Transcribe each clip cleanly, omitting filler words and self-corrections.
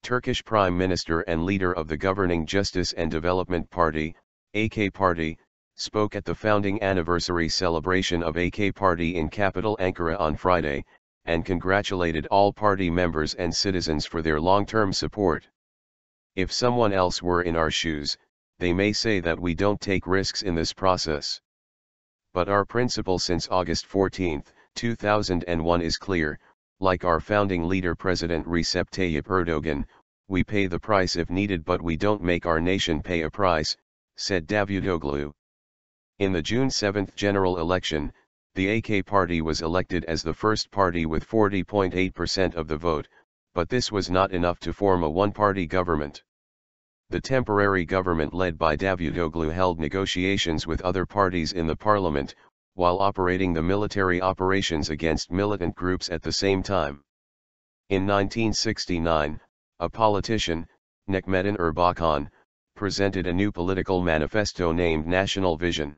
Turkish Prime Minister and leader of the governing Justice and Development Party, AK Party, spoke at the founding anniversary celebration of AK Party in capital Ankara on Friday, and congratulated all party members and citizens for their long-term support. If someone else were in our shoes, they may say that we don't take risks in this process. But our principle since August 14, 2001 is clear. Like our founding leader President Recep Tayyip Erdogan, we pay the price if needed, but we don't make our nation pay a price, said Davutoglu. In the June 7 general election, the AK Party was elected as the first party with 40.8% of the vote, but this was not enough to form a one-party government. The temporary government led by Davutoglu held negotiations with other parties in the parliament, while operating the military operations against militant groups at the same time. In 1969, a politician, Necmettin Erbakan, presented a new political manifesto named National Vision.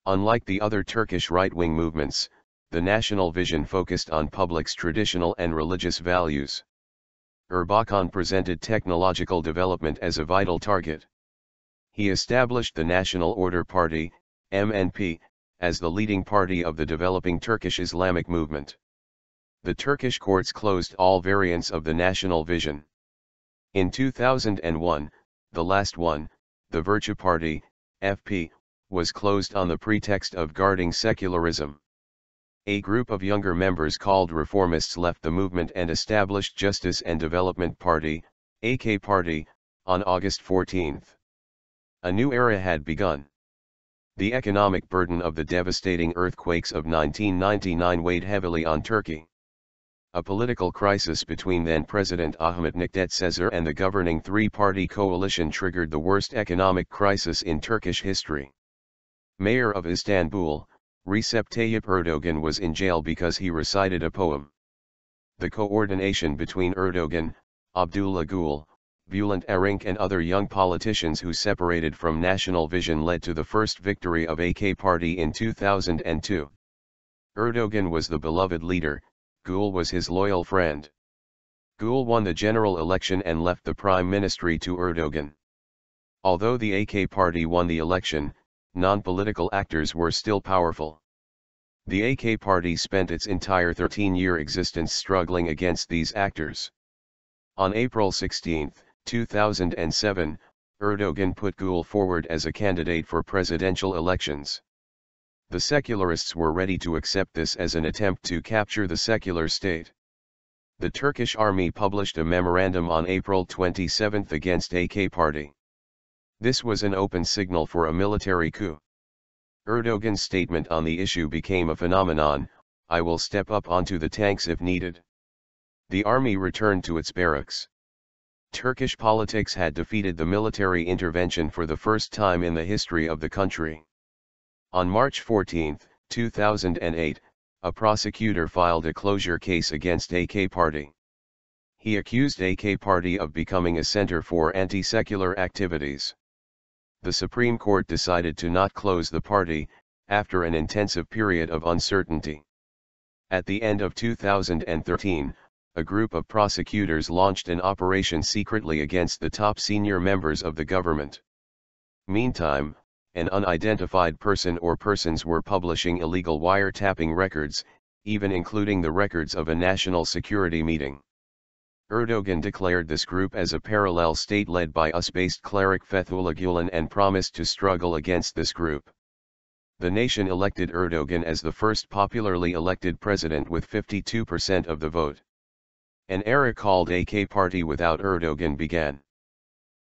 Unlike the other Turkish right-wing movements, the National Vision focused on public's traditional and religious values. Erbakan presented technological development as a vital target. He established the National Order Party, MNP, as the leading party of the developing Turkish Islamic movement. The Turkish courts closed all variants of the National Vision. In 2001, the last one, the Virtue Party, FP, was closed on the pretext of guarding secularism. A group of younger members called reformists left the movement and established Justice and Development Party, AK Party, on August 14. A new era had begun. The economic burden of the devastating earthquakes of 1999 weighed heavily on Turkey. A political crisis between then-President Ahmet Necdet Sezer and the governing three-party coalition triggered the worst economic crisis in Turkish history. Mayor of Istanbul, Recep Tayyip Erdogan was in jail because he recited a poem. The coordination between Erdogan, Abdullah Gül, Bülent Arınç and other young politicians who separated from National Vision led to the first victory of AK Party in 2002. Erdogan was the beloved leader, Gül was his loyal friend. Gül won the general election and left the prime ministry to Erdogan. Although the AK Party won the election, non-political actors were still powerful. The AK Party spent its entire 13-year existence struggling against these actors. On April 16, 2007, Erdogan put Gül forward as a candidate for presidential elections. The secularists were ready to accept this as an attempt to capture the secular state. The Turkish army published a memorandum on April 27 against AK Party. This was an open signal for a military coup. Erdogan's statement on the issue became a phenomenon: "I will step up onto the tanks if needed." The army returned to its barracks. Turkish politics had defeated the military intervention for the first time in the history of the country. On March 14, 2008, a prosecutor filed a closure case against AK Party. He accused AK Party of becoming a center for anti-secular activities. The Supreme Court decided to not close the party, after an intensive period of uncertainty. At the end of 2013, a group of prosecutors launched an operation secretly against the top senior members of the government. Meantime, an unidentified person or persons were publishing illegal wiretapping records, even including the records of a national security meeting. Erdogan declared this group as a parallel state led by US-based cleric Fethullah Gulen and promised to struggle against this group. The nation elected Erdogan as the first popularly elected president with 52% of the vote. An era called AK Party without Erdogan began.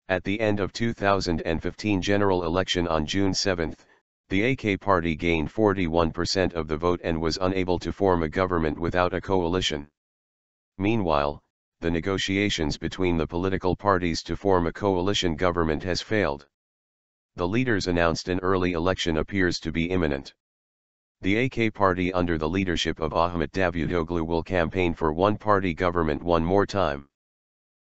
At the end of 2015 general election on June 7, the AK Party gained 41% of the vote and was unable to form a government without a coalition. Meanwhile, the negotiations between the political parties to form a coalition government has failed. The leaders announced an early election appears to be imminent. The AK Party under the leadership of Ahmet Davutoglu will campaign for one-party government one more time.